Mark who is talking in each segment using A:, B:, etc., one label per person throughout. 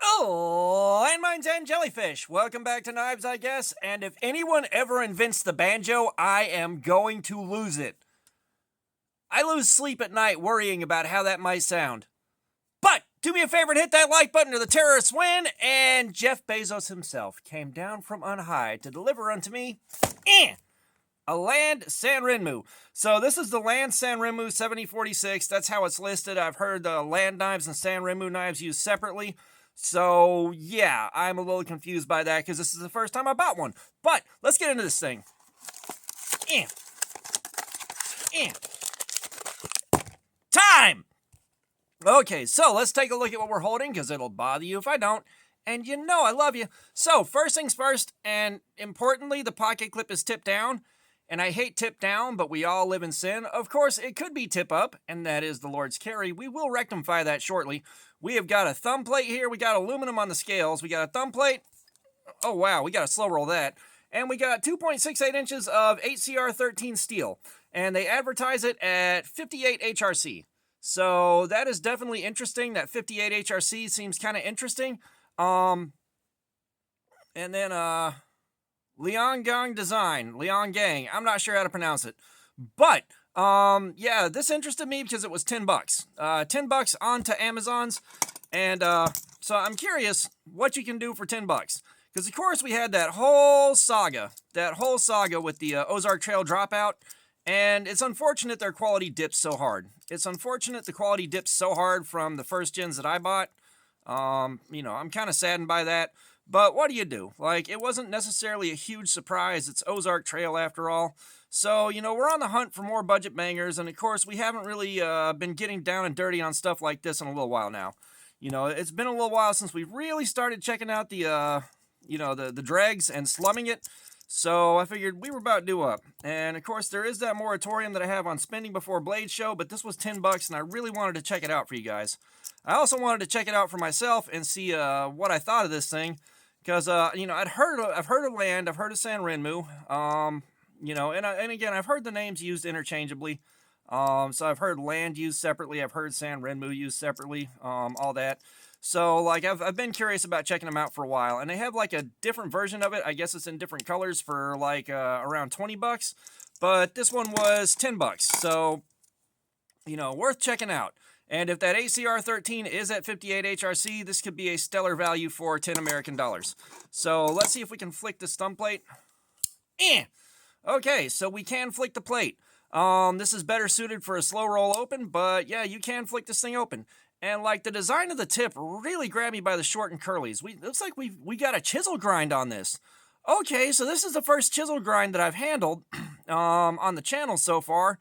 A: Oh, landmines and jellyfish. Welcome back to Knives, I guess. And if anyone ever invents the banjo, I am going to lose it. I lose sleep at night worrying about how that might sound. But do me a favor and hit that like button or the terrorists win. And Jeff Bezos himself came down from on high to deliver unto me a Land Sanrenmu. So this is the Land Sanrenmu 7046. That's how it's listed. I've heard the land knives and Sanrenmu knives used separately. So, yeah, I'm a little confused by that because this is the first time I bought one. But let's get into this thing. Time! Okay, so let's take a look at what we're holding because it'll bother you if I don't. And you know I love you. So, first things first, and importantly, the pocket clip is tipped down. And I hate tip down, but we all live in sin. Of course, it could be tip up, and that is the Lord's carry. We will rectify that shortly. We have got a thumb plate here. We got aluminum on the scales. We got a thumb plate. Oh, wow. We got to slow roll that. And we got 2.68 inches of HCR 13 steel. And they advertise it at 58 HRC. So that is definitely interesting. That 58 HRC seems kind of interesting. And then, Lianggang Design, Lianggang, I'm not sure how to pronounce it. But, yeah, this interested me because it was $10. $10 onto Amazon's. And, so I'm curious what you can do for $10. Because, of course, we had that whole saga with the Ozark Trail dropout. And it's unfortunate their quality dips so hard. It's unfortunate the quality dips so hard from the first gens that I bought. You know, I'm kind of saddened by that. But what do you do? Like, it wasn't necessarily a huge surprise. It's Ozark Trail after all. So, you know, we're on the hunt for more budget bangers. And, of course, we haven't really been getting down and dirty on stuff like this in a little while now. You know, it's been a little while since we really started checking out the, the dregs and slumming it. So I figured we were about due up. And, of course, there is that moratorium that I have on spending before Blade Show. But this was $10, and I really wanted to check it out for you guys. I also wanted to check it out for myself and see what I thought of this thing. Because, you know, I've heard of Land, I've heard of Sanrenmu, you know, and again, I've heard the names used interchangeably. So I've heard Land used separately, I've heard Sanrenmu used separately, all that. So, like, I've been curious about checking them out for a while, and they have, like, a different version of it. I guess it's in different colors for, like, around $20, but this one was $10, so, you know, worth checking out. And if that ACR 13 is at 58 HRC, this could be a stellar value for 10 American dollars. So let's see if we can flick this thumb plate. Okay, so we can flick the plate. This is better suited for a slow roll open, but yeah, you can flick this thing open. And like the design of the tip really grabbed me by the short and curlies. Looks like we got a chisel grind on this. Okay, so this is the first chisel grind that I've handled on the channel so far.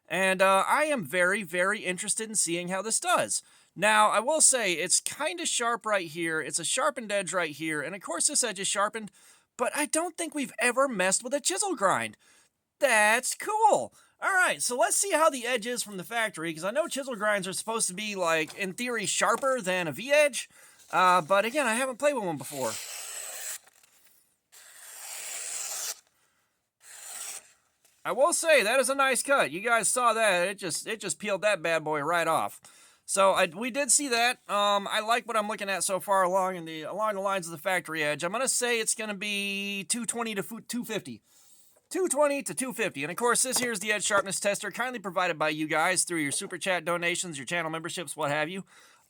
A: And I am very, very interested in seeing how this does. Now, I will say, it's kind of sharp right here. It's a sharpened edge right here. And of course, this edge is sharpened. But I don't think we've ever messed with a chisel grind. That's cool. All right, so let's see how the edge is from the factory. Because I know chisel grinds are supposed to be, like, in theory, sharper than a V-edge. But again, I haven't played with one before. I will say, that is a nice cut. You guys saw that. It just peeled that bad boy right off. So we did see that. I like what I'm looking at so far along the lines of the factory edge. I'm going to say it's going to be 220 to 250. 220 to 250. And of course, this here is the edge sharpness tester, kindly provided by you guys through your super chat donations, your channel memberships, what have you.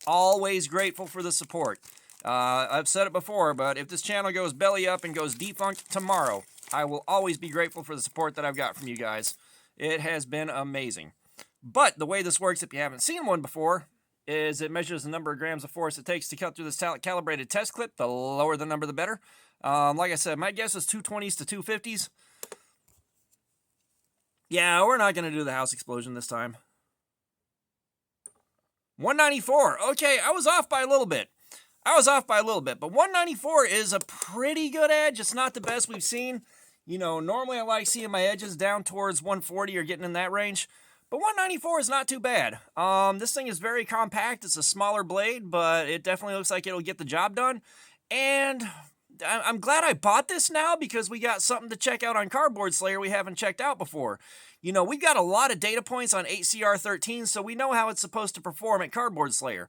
A: Always grateful for the support. I've said it before, but if this channel goes belly up and goes defunct tomorrow, I will always be grateful for the support that I've got from you guys. It has been amazing. But the way this works, if you haven't seen one before, is it measures the number of grams of force it takes to cut through this calibrated test clip. The lower the number, the better. Like I said, my guess is 220s to 250s. Yeah, we're not going to do the house explosion this time. 194. Okay, I was off by a little bit. But 194 is a pretty good edge. It's not the best we've seen. You know, normally I like seeing my edges down towards 140 or getting in that range. But 194 is not too bad. This thing is very compact. It's a smaller blade, but it definitely looks like it'll get the job done. And I'm glad I bought this now because we got something to check out on Cardboard Slayer we haven't checked out before. You know, we've got a lot of data points on HCR 13, so we know how it's supposed to perform at Cardboard Slayer.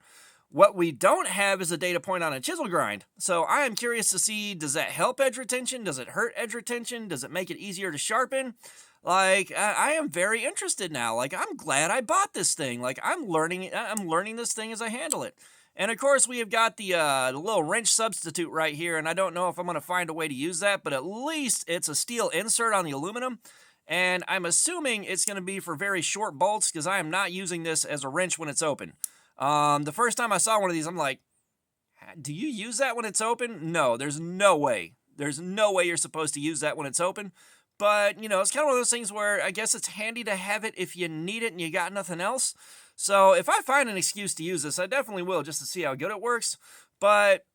A: What we don't have is a data point on a chisel grind. So I am curious to see, does that help edge retention? Does it hurt edge retention? Does it make it easier to sharpen? Like, I am very interested now. Like, I'm glad I bought this thing. Like, I'm learning this thing as I handle it. And of course, we have got the little wrench substitute right here, and I don't know if I'm going to find a way to use that, but at least it's a steel insert on the aluminum. And I'm assuming it's going to be for very short bolts, because I am not using this as a wrench when it's open. The first time I saw one of these, I'm like, do you use that when it's open? No, there's no way. There's no way you're supposed to use that when it's open. But, you know, it's kind of one of those things where I guess it's handy to have it if you need it and you got nothing else. So if I find an excuse to use this, I definitely will, just to see how good it works. But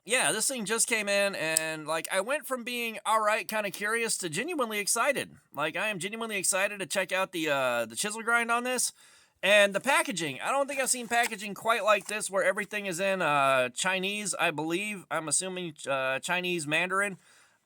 A: yeah, this thing just came in, and like, I went from being all right, kind of curious, to genuinely excited. Like, I am genuinely excited to check out the chisel grind on this. And the packaging, I don't think I've seen packaging quite like this, where everything is in Chinese, I believe. I'm assuming Chinese Mandarin.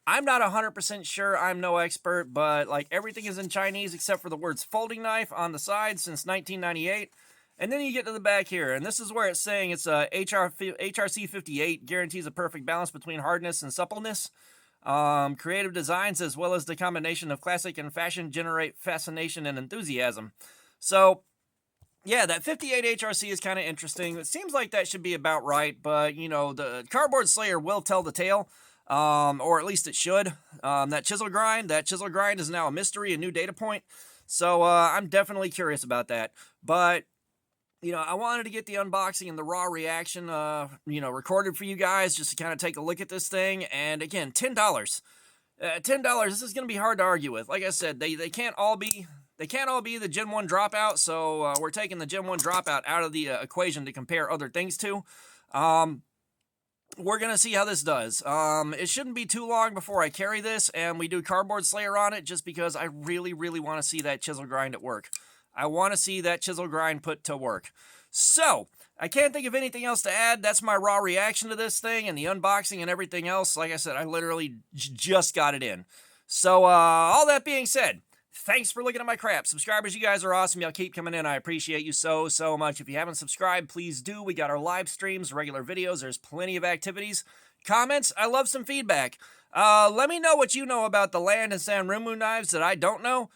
A: I'm not 100% sure, I'm no expert, but like, everything is in Chinese except for the words folding knife on the side since 1998. And then you get to the back here, and this is where it's saying it's HRC 58, guarantees a perfect balance between hardness and suppleness. Creative designs as well as the combination of classic and fashion generate fascination and enthusiasm. So yeah, that 58 HRC is kind of interesting. It seems like that should be about right, but you know, the Cardboard Slayer will tell the tale. Or at least it should. That chisel grind is now a mystery, a new data point. So, I'm definitely curious about that. But, you know, I wanted to get the unboxing and the raw reaction, recorded for you guys, just to kind of take a look at this thing. And again, $10. $10, this is going to be hard to argue with. Like I said, they can't all be the Gen 1 dropout. So, we're taking the Gen 1 dropout out of the equation to compare other things to. We're going to see how this does. It shouldn't be too long before I carry this and we do Cardboard Slayer on it, just because I really, really want to see that chisel grind at work. I want to see that chisel grind put to work. So, I can't think of anything else to add. That's my raw reaction to this thing and the unboxing and everything else. Like I said, I literally just got it in. So, all that being said, thanks for looking at my crap. Subscribers, you guys are awesome. Y'all keep coming in. I appreciate you so, so much. If you haven't subscribed, please do. We got our live streams, regular videos. There's plenty of activities. Comments, I love some feedback. Let me know what you know about the Land and Sanrenmu knives that I don't know.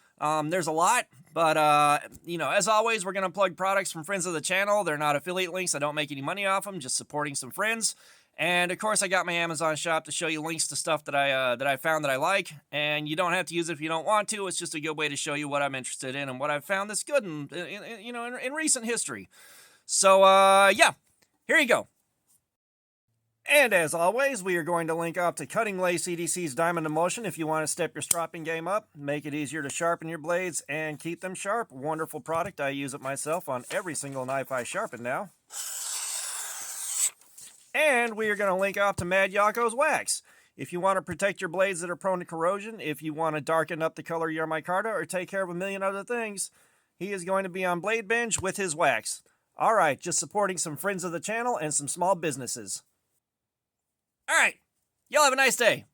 A: There's a lot, but, as always, we're going to plug products from friends of the channel. They're not affiliate links. I don't make any money off them, just supporting some friends. And of course, I got my Amazon shop to show you links to stuff that I found that I like. And you don't have to use it if you don't want to. It's just a good way to show you what I'm interested in and what I've found that's good in recent history. So yeah, here you go. And as always, we are going to link up to Cutting Lacey CDC's Diamond Emulsion if you want to step your stropping game up, make it easier to sharpen your blades, and keep them sharp. Wonderful product. I use it myself on every single knife I sharpen now. And we are going to link off to Mad Yocco's wax. If you want to protect your blades that are prone to corrosion, if you want to darken up the color of your micarta, or take care of a million other things, he is going to be on Blade Binge with his wax. Alright, just supporting some friends of the channel and some small businesses. Alright, y'all have a nice day.